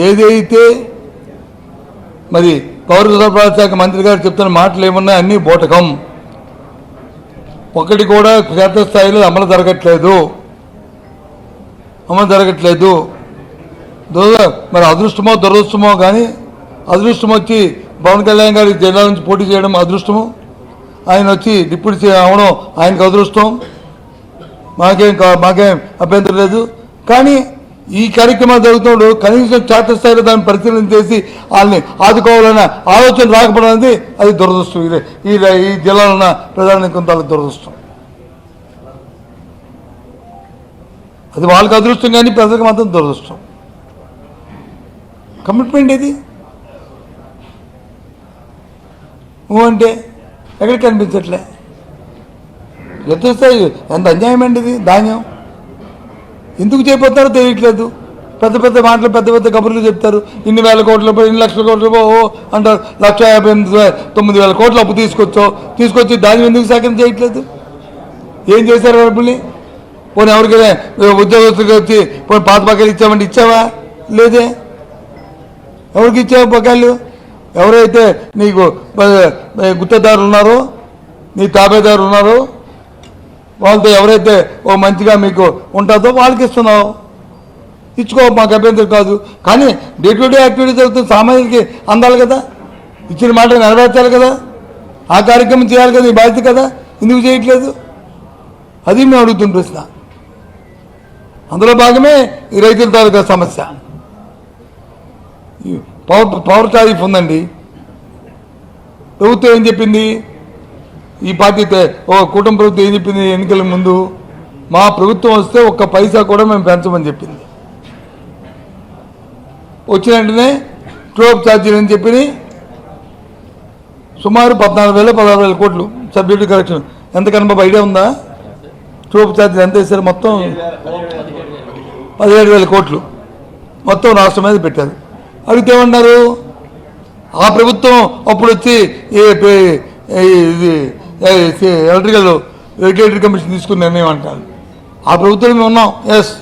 Speaker 1: ఏదైతే మరి పౌర సరఫరాల శాఖ మంత్రి గారు చెప్తున్న మాటలు ఏమన్నా అన్నీ బోటకం. ఒకటి కూడా క్షేత్రస్థాయిలో అమలు జరగట్లేదు. మరి అదృష్టమో దురదృష్టమో కానీ, అదృష్టం వచ్చి పవన్ కళ్యాణ్ గారి జిల్లా నుంచి పోటీ చేయడం అదృష్టము, ఆయన వచ్చి డిప్యూటీ అవడం ఆయనకు అదృష్టం. మాకేం అభ్యంతరం లేదు. కానీ ఈ కార్యక్రమాలు జరుగుతున్నప్పుడు కనీసం క్షేత్రస్థాయిలో దాన్ని పరిశీలన చేసి వాళ్ళని ఆదుకోవాలన్న ఆలోచన రాకపోవడం అనేది అది దురదృష్టం. ఈ జిల్లాలో ఉన్న ప్రధాని కొంత దురదృష్టం. అది వాళ్ళకి అదృష్టం కానీ ప్రజలకు మాత్రం దురదృష్టం. కమిట్మెంట్ ఇది అంటే ఎక్కడికి కనిపించట్లే. క్షేత్రస్థాయి ఎంత అన్యాయం అండి ఇది. ధాన్యం ఎందుకు చేయబోతారో తెలియట్లేదు. పెద్ద పెద్ద మాటలు పెద్ద పెద్ద కబుర్లు చెప్తారు. ఇన్ని వేల కోట్ల రూపాయలు, ఇన్ని లక్షల కోట్ల రూపాయలు అంటారు. 1,59,000 కోట్ల అప్పు తీసుకొచ్చి ధాన్యం ఎందుకు సేకరణ చేయట్లేదు? ఏం చేశారు డబ్బుల్ని? పోనీ ఎవరికైనా ఉద్యోగస్తులకి వచ్చి పోనీ పాత బకాయిలు ఇచ్చామంటే ఇచ్చావా? లేదే. ఎవరికి ఇచ్చావు బకాయిలు? ఎవరైతే నీకు గుత్తదారులు ఉన్నారో, నీ తాబేదారులు ఉన్నారో, వాళ్ళతో ఎవరైతే ఓ మంచిగా మీకు ఉంటుందో వాళ్ళకి ఇస్తున్నావు. ఇచ్చుకో, మాకు అభ్యంతరం కాదు. కానీ డే టు డే యాక్టివిటీ జరుగుతుంది, సామాన్యులకి అందాలి కదా, ఇచ్చిన మాట నెరవేర్చాలి కదా, ఆ కార్యక్రమం చేయాలి కదా, నీ బాధ్యత కదా. ఎందుకు చేయట్లేదు? అది మేము అడుగుతున్న ప్రశ్న. అందులో భాగమే ఈ రైతుల తాలూకా సమస్య. పవర్ టారిఫ్ ఉందండి. ప్రభుత్వం ఏం చెప్పింది? ఈ పార్టీ కూటమి ప్రభుత్వం ఏం చెప్పింది? ఎన్నికల ముందు మా ప్రభుత్వం వస్తే ఒక్క పైసా కూడా మేము పెంచమని చెప్పింది. వచ్చిన వెంటనే ట్రోప్ ఛార్జీలు అని చెప్పి సుమారు 14,000-16,000 కోట్లు సబ్సిడీ కరెక్షన్. ఎంత కనుక ఐడియా ఉందా? ట్రోప్ ఛార్జీలు ఎంత వేశారు? మొత్తం 17,000 కోట్లు మొత్తం రాష్ట్రం మీద పెట్టారు. అడిగితే ఏమన్నారు? ఆ ప్రభుత్వం అప్పుడు వచ్చి ఇది ఎలక్ట్రికల్ రెగ్యులేటరీ కమిషన్ తీసుకుని నిర్ణయం అంటారు. ఆ ప్రభుత్వం మేము ఉన్నాం. ఎస్,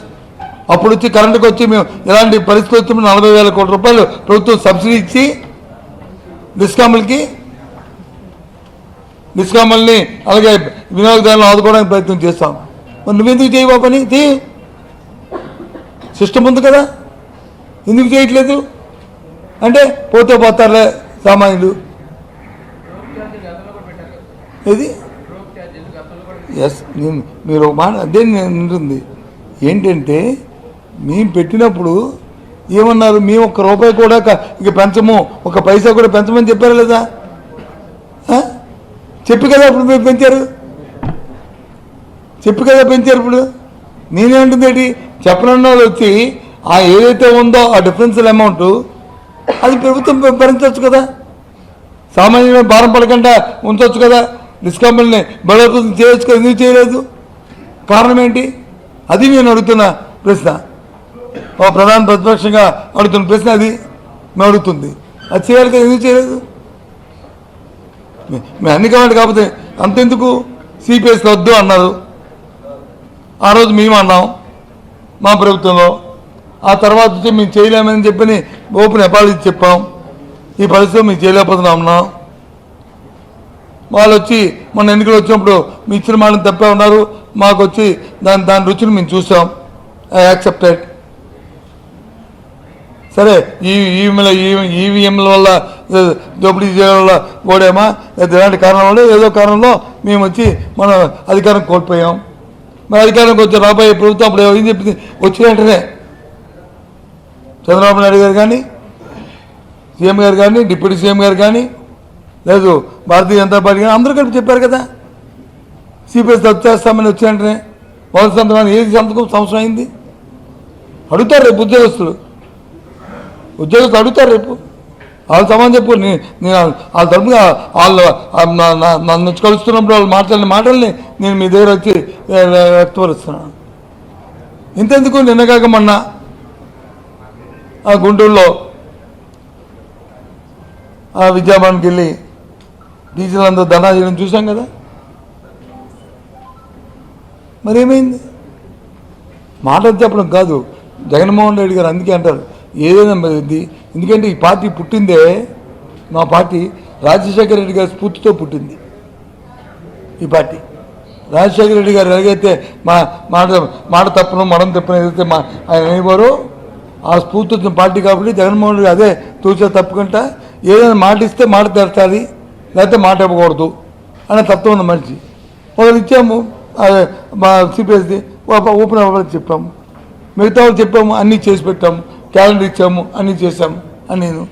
Speaker 1: అప్పుడు వచ్చి కరెంటుకి వచ్చి మేము ఎలాంటి పరిస్థితి వచ్చి 40,000 కోట్ల రూపాయలు ప్రభుత్వం సబ్సిడీ ఇచ్చి డిస్కామ్ల్ని అలాగే వినియోగదారులను ఆదుకోవడానికి ప్రయత్నం చేస్తాం. మరి నువ్వెందుకు చేయవా పని? సిస్టమ్ ఉంది కదా, ఎందుకు చేయట్లేదు? అంటే పోతే పోతారులే సామాన్యులు. ఇది ఎస్, మీరు ఒక మాట అదే ఉంటుంది. ఏంటంటే మేము పెట్టినప్పుడు ఏమన్నారు? మేము ₹1 కూడా ఇక పెంచము, ఒక పైసా కూడా పెంచమని చెప్పారు లేదా? చెప్పి కదా ఇప్పుడు మీరు పెంచారు, ఇప్పుడు నేనేమంటుంది ఏంటి? చెప్పనన్న వాళ్ళు వచ్చి ఆ ఏదైతే ఉందో ఆ డిఫరెన్షియల్ అమౌంట్ అది ప్రభుత్వం భరించవచ్చు కదా, సామాన్యమైన భారం పడకుండా ఉంచవచ్చు కదా, డిస్కౌంట్ని బలోపేతం చేయొచ్చు కదా. ఎందుకు చేయలేదు? కారణం ఏంటి? అది నేను అడుగుతున్న ప్రశ్న. ప్రధాన ప్రతిపక్షంగా అడుగుతున్న ప్రశ్న అది మేము అడుగుతుంది. అది చేయాలి కదా, ఎందుకు చేయలేదు? మేము అన్ని కావాలి కాకపోతే అంతెందుకు? సిపిఎస్ వద్దు అన్నారు ఆ రోజు, మేము అన్నాం మా ప్రభుత్వంలో. ఆ తర్వాత వచ్చి మేము చేయలేమని చెప్పని ఓపెన్ అపాలజీ చెప్పాం. ఈ పరిస్థితిలో మేము చేయలేకపోతున్నాం అన్నాం. వాళ్ళు వచ్చి మన ఎన్నికలు వచ్చినప్పుడు మీ ఇచ్చిన మాటను తప్పే ఉన్నారు, మాకు వచ్చి దాని రుచిని మేము చూసాం. I accepted. సరే, ఈవీఎంల వల్ల దోపిడీ చేయడం వల్ల ఓడేమా, లేదా ఎలాంటి కారణం వల్ల ఏదో కారణంలో మేము వచ్చి మన అధికారం కోల్పోయాం. మరి అధికారంకి వచ్చి రాబోయే ప్రభుత్వం అప్పుడు ఏం చెప్పింది? వచ్చిన వెంటనే చంద్రబాబు నాయుడు గారు కానీ, సీఎం గారు కానీ, డిప్యూటీ సీఎం గారు కానీ, లేదు భారతీయ జనతా పార్టీ కానీ అందరూ కలిపి చెప్పారు కదా, సిపిఎస్ రద్దు చేస్తామని వచ్చిన వెంటనే. మొదటి సంతకం ఏది సంతకం సంవత్సరం అయింది? అడుగుతారు రేపు ఉద్యోగస్తులు అడుగుతారు రేపు. వాళ్ళ సమానం చెప్పు. నేను వాళ్ళ తరపుగా వాళ్ళు నన్ను కలుస్తున్నప్పుడు వాళ్ళు మాట్లాడిన మాటల్ని నేను మీ దగ్గర వచ్చి వ్యక్తపరుస్తున్నాను. ఇంతెందుకు, నిన్నగాక మొన్న ఆ గుంటూరులో ఆ విద్యాభవన్కి వెళ్ళి టీచర్లందరూ ధర్నా చేయడం చూసాం కదా. మరేమైంది? మాటలు చెప్పడం కాదు. జగన్మోహన్ రెడ్డి గారు అందుకే అంటారు ఏదైనా ఇది. ఎందుకంటే ఈ పార్టీ పుట్టిందే, మా పార్టీ రాజశేఖర రెడ్డి గారి స్ఫూర్తితో పుట్టింది. ఈ పార్టీ రాజశేఖర రెడ్డి గారు ఎలాగైతే మాట తప్పను మడం తప్పను ఏదైతే ఆయన అనేవారో ఆ స్ఫూర్తి వచ్చిన పార్టీ కాబట్టి జగన్మోహన్ రెడ్డి అదే తూచా తప్పుకుంటా ఏదైనా మాట ఇస్తే మాట తెరచాలి, లేకపోతే మాట ఇవ్వకూడదు అనే తత్వం ఉన్న మనిషి. ఒకరు ఇచ్చాము మా సిపిఎస్ది ఓపెన్ అవ్వాలని చెప్పాము. మిగతా వాళ్ళు చెప్పాము, అన్నీ చేసి పెట్టాము, క్యాలెండర్ ఇచ్చాము, అన్నీ చేశాము అని నేను.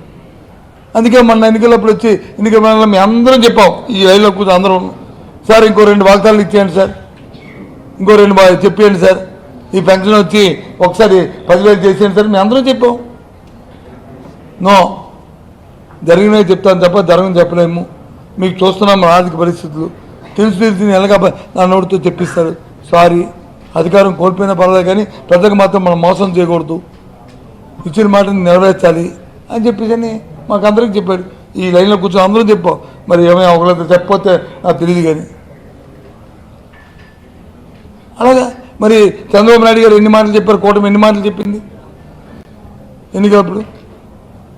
Speaker 1: అందుకే మొన్న ఎన్నికలప్పుడు వచ్చి ఎన్నికల మండలం మేము అందరం చెప్పాం, ఈ రైల్లో కూర్చొని అందరం, సార్ ఇంకో 2 వాగ్దానాలు ఇచ్చేయండి సార్, ఇంకో 2 చెప్పేయండి సార్, ఈ పెన్షన్ వచ్చి ఒకసారి 10,000 చేసేయండి సార్, మేము అందరం చెప్పాం. నో, జరిగినవి చెప్తాను తప్ప జరగని చెప్పలేము. మీకు చూస్తున్నాం మన ఆర్థిక పరిస్థితులు తెలిసి ఎలాగా నా నోటితో చెప్పిస్తారు. సారీ, అధికారం కోల్పోయినా పర్వాలేదు కానీ ప్రజలకు మాత్రం మనం మోసం చేయకూడదు, ఇచ్చిన మాటని నెరవేర్చాలి అని చెప్పేసి మాకు అందరికీ చెప్పాడు. ఈ లైన్లో కూర్చొని అందరం చెప్పాం. మరి ఏమైనా ఒకళ్ళతో చెప్పకపోతే నాకు తెలియదు కానీ అలాగా. మరి చంద్రబాబు నాయుడు గారు ఎన్ని మాటలు చెప్పారు, కూటమి ఎన్ని మాటలు చెప్పింది ఎన్నికలప్పుడు?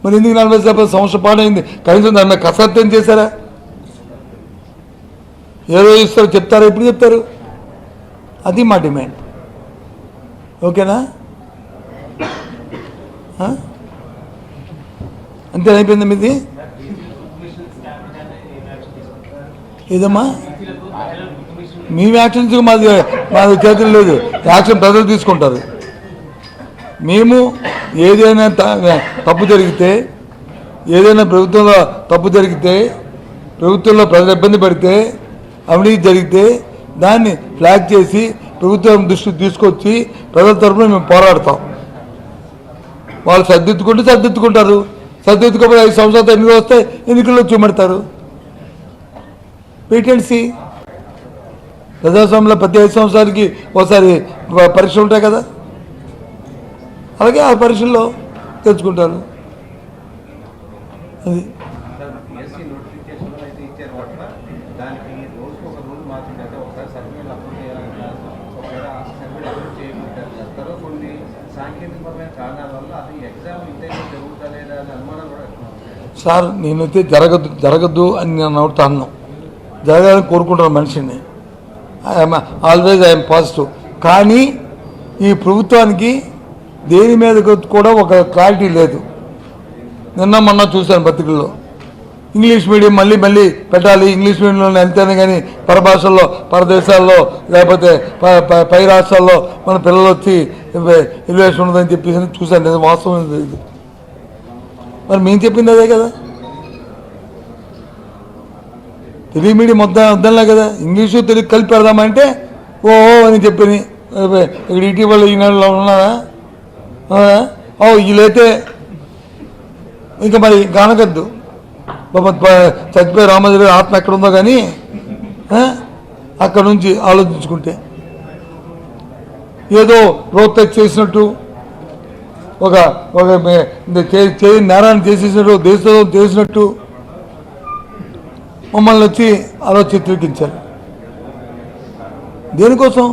Speaker 1: మరి ఎందుకు 40 సంవత్సరం పాడైంది? కనీసం దాని మీద కసరత్తు ఏం చేశారా? ఏ రోజు ఇస్తారో చెప్తారా, ఎప్పుడు చెప్తారు? అది మా డిమాండ్. ఓకేనా? అంతే అయిపోయింది మీది. ఏదమ్మా మేము యాక్షన్స్ మాది చేతులు లేదు, యాక్షన్ ప్రజలు తీసుకుంటారు. మేము ఏదైనా తప్పు జరిగితే, ఏదైనా ప్రభుత్వంలో తప్పు జరిగితే, ప్రభుత్వంలో ప్రజలు ఇబ్బంది పడితే, అవినీతి జరిగితే దాన్ని ఫ్లాగ్ చేసి ప్రభుత్వం దృష్టికి తీసుకొచ్చి ప్రజల తరఫున మేము పోరాడతాం. వాళ్ళు సర్దిద్దుకుంటారు. సర్దిద్దుకోకపోతే 5 సంవత్సరాలు ఎన్నికలు వస్తే ఎన్నికల్లో చూపెడతారు. పేటెన్సీ ప్రజాస్వామ్యంలో ప్రతి 5 సంవత్సరాలకి ఒకసారి పరీక్షలు ఉంటాయి కదా, అలాగే ఆ పరీక్షల్లో తెచ్చుకుంటారు. అది సార్, నేనైతే జరగద్దు అని నేను నవ్వుతాను. జరగాలని కోరుకుంటున్న మనిషిని. I'm positive. కానీ ఈ ప్రభుత్వానికి దేని మీద కూడా ఒక క్లారిటీ లేదు. నిన్న మొన్న చూశాను పత్రికల్లో, ఇంగ్లీష్ మీడియం మళ్ళీ పెట్టాలి, ఇంగ్లీష్ మీడియంలో ఎంతైనా కానీ పరభాషల్లో, పరదేశాల్లో, లేకపోతే పై రాష్ట్రాల్లో మన పిల్లలు వచ్చి ఎలివేషన్ ఉండదని చెప్పేసి చూశాను. నేను వాస్తవం ఇది. మరి మేము చెప్పింది అదే కదా, తెలుగు మీడియం వద్దనలే కదా, ఇంగ్లీషు తెలుగు కలిపి పెడదామంటే ఓ అని చెప్పి ఇక్కడ ఇటీవల ఈనాడులో ఉన్నారా? వీళ్ళైతే ఇంకా మరి కానకద్దు. చచ్చిపోయి రామోజీ గారి ఆత్మ ఎక్కడుందో కానీ అక్కడ నుంచి ఆలోచించుకుంటే ఏదో ప్రోత్సహ చేసినట్టు, ఒక నేరాన్ని చేసేసినట్టు, దేశంలో చేసినట్టు మమ్మల్ని వచ్చి అలా చిత్రీకరించారు. దేనికోసం?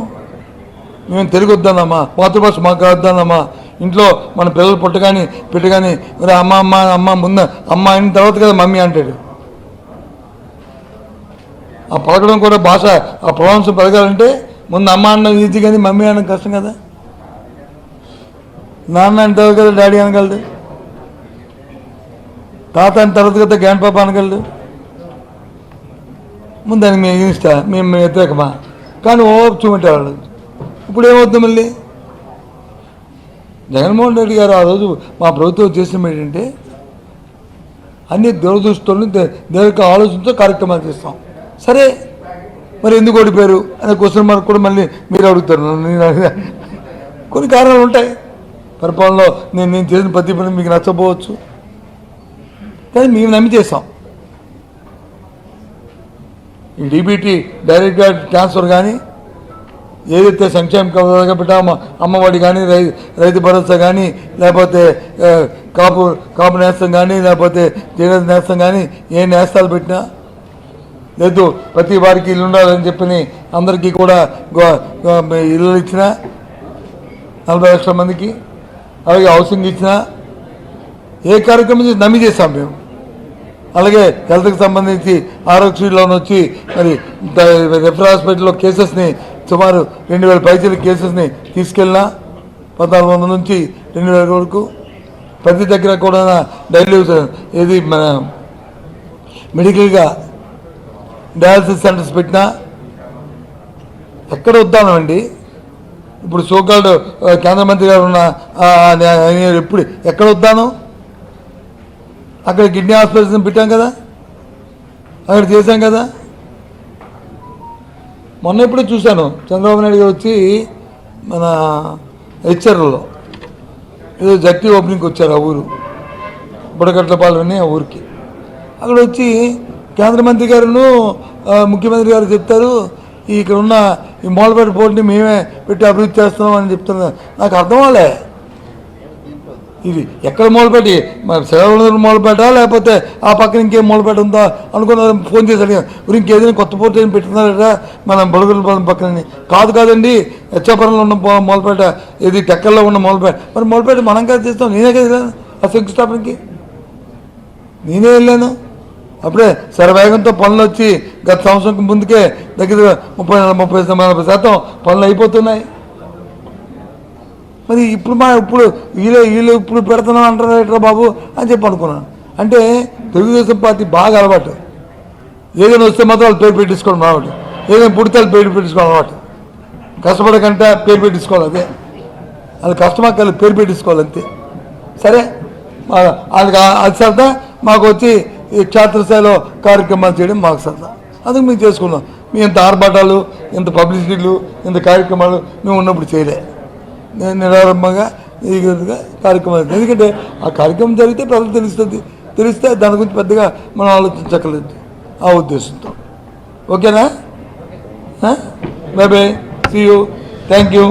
Speaker 1: మేము తెలుగు వద్దన్నామా, మాతృభాష మాకు వద్దన్నామా, ఇంట్లో మన పిల్లలు పెట్టగాని అమ్మ ముందు అమ్మ అయిన తర్వాత కదా మమ్మీ అంటాడు. ఆ పలకడం కూడా భాష, ఆ ప్రొనౌన్స్ పెరగాలంటే ముందు అమ్మ అన్న ఈజీ కానీ మమ్మీ అన్న కష్టం కదా. నాన్న అని తర్వాత కదా డాడీ అనగలడు, తాత అని తర్వాత కదా గ్రాండ్ పాప అనగలడు. ముందు దానికి మేము మేము వ్యతిరేకమా? కానీ చూపెట్టారు. ఇప్పుడు ఏమవుతుంది? మళ్ళీ జగన్మోహన్ రెడ్డి గారు ఆ రోజు మా ప్రభుత్వం చేసిన ఏంటంటే అన్ని దురదృష్టితో దీర్ఘ ఆలోచనతో కార్యక్రమాలు చేస్తాం. సరే, మరి ఎందుకు ఓడిపోయారు అనే క్వశ్చన్ మార్క్ కూడా మళ్ళీ మీరు అడుగుతారు. కొన్ని కారణాలు ఉంటాయి. పరిపాలనలో నేను చేసిన ప్రతి పని మీకు నచ్చపోవచ్చు, కానీ మేము నమ్మి చేస్తాం. ఈ డీబీటీ డైరెక్ట్గా ట్రాన్స్ఫర్ కానీ, ఏదైతే సంక్షేమ పథకాలు పెట్టామో అమ్మఒడి కానీ, రైతు భరోసా కానీ, లేకపోతే కాపు నేస్తం కానీ, లేకపోతే జీవన నేస్తం కానీ, ఏ నేస్తాలు పెట్టినా లేదు ప్రతి వారికి ఇల్లు ఉండాలని చెప్పి అందరికీ కూడా ఇల్లు ఇచ్చిన 40 లక్షల మందికి, అలాగే హౌసింగ్ ఇచ్చిన ఏ కార్యక్రమం నమ్మి చేస్తాం మేము. అలాగే హెల్త్కి సంబంధించి ఆరోగ్యశ్రీలోని వచ్చి మరి రెఫరల్ హాస్పిటల్లో కేసెస్ని సుమారు 2000 పైసలు కేసెస్ని తీసుకెళ్ళినా 1400 నుంచి 2000 వరకు. ప్రతి దగ్గర కూడా డైలీ ఏది మన మెడికల్గా డయాలసిస్ సెంటర్స్ పెట్టినా ఎక్కడ వద్దానండి. ఇప్పుడు సోకాల్డ్ కేంద్ర మంత్రి గారు ఉన్న నేను ఎప్పుడు ఎక్కడ వద్దాను? అక్కడ కిడ్నీ హాస్పిటల్స్ పెట్టాం కదా, అక్కడ చేశాం కదా. మొన్న ఎప్పుడూ చూశాను చంద్రబాబు నాయుడు గారు వచ్చి మన హెచ్చర్లలో ఏదో జట్టి ఓపెనింగ్కి వచ్చారు ఆ ఊరు బుడగట్లపాలెం అని ఆ ఊరికి. అక్కడ వచ్చి కేంద్ర మంత్రి గారును ముఖ్యమంత్రి గారు చెప్తారు ఇక్కడ ఉన్న ఈ మూలపేట పోర్టుని మేమే పెట్టి అభివృద్ధి చేస్తున్నాం అని చెప్తున్నారు. నాకు అర్థం అవ్వలే ఇది ఎక్కడ మూలపేట, మరి శ్రీకాకుళం మూలపేట లేకపోతే ఆ పక్కన ఇంకేం మూలపేట ఉందా అనుకున్నారు. ఫోన్ చేసి అడిగాను, ఇంకేదైనా కొత్త పోర్టు ఏం పెట్టుకున్నారా మన బుడగట్లపాలెం పక్కన. కాదండి హెచ్చాపురంలో ఉన్న మూలపేట, ఇది టెక్కల్లో ఉన్న మూలపేట. మరి మూలపేట మనం కదా చేస్తాం, నేనే కదా వెళ్ళాను ఆ శంకుస్థాపనకి, నేనే వెళ్ళాను. అప్పుడే శరవేగంతో పనులు వచ్చి గత సంవత్సరం ముందుకే దగ్గర 30-40% పనులు అయిపోతున్నాయి. మరి ఇప్పుడు వీళ్ళు ఇప్పుడు పెడుతున్నాం అంటారు ఎట్రా బాబు అని చెప్పి అనుకున్నాను. అంటే తెలుగుదేశం పార్టీ బాగా అలవాటు, ఏదైనా వస్తే మాత్రం వాళ్ళు పేరు పెట్టించుకోవడం అలవాటు, ఏదైనా పుడితే వాళ్ళు పేరు పెట్టించుకోవడం అలవాటు. కష్టపడకంటే పేరు పెట్టించుకోవాలి, అదే వాళ్ళు కష్టమక్కలు పేరు పెట్టించుకోవాలి అంతే. సరే అది సరదా, మాకు వచ్చి ఈ క్షేత్రస్థాయిలో కార్యక్రమాలు చేయడం మాకు సరదా, అందుకు మేము చేసుకున్నాం. మీ ఇంత ఆర్భాటాలు, ఇంత పబ్లిసిటీలు, ఇంత కార్యక్రమాలు మేము ఉన్నప్పుడు చేయలే. నేను నిరారంభంగా ఈ కార్యక్రమాలు, ఎందుకంటే ఆ కార్యక్రమం జరిగితే ప్రజలు తెలిస్తే దాని గురించి పెద్దగా మనం ఆలోచించక్కర్లేదు ఆ ఉద్దేశంతో. ఓకేనా? Bye bye, see you, thank you.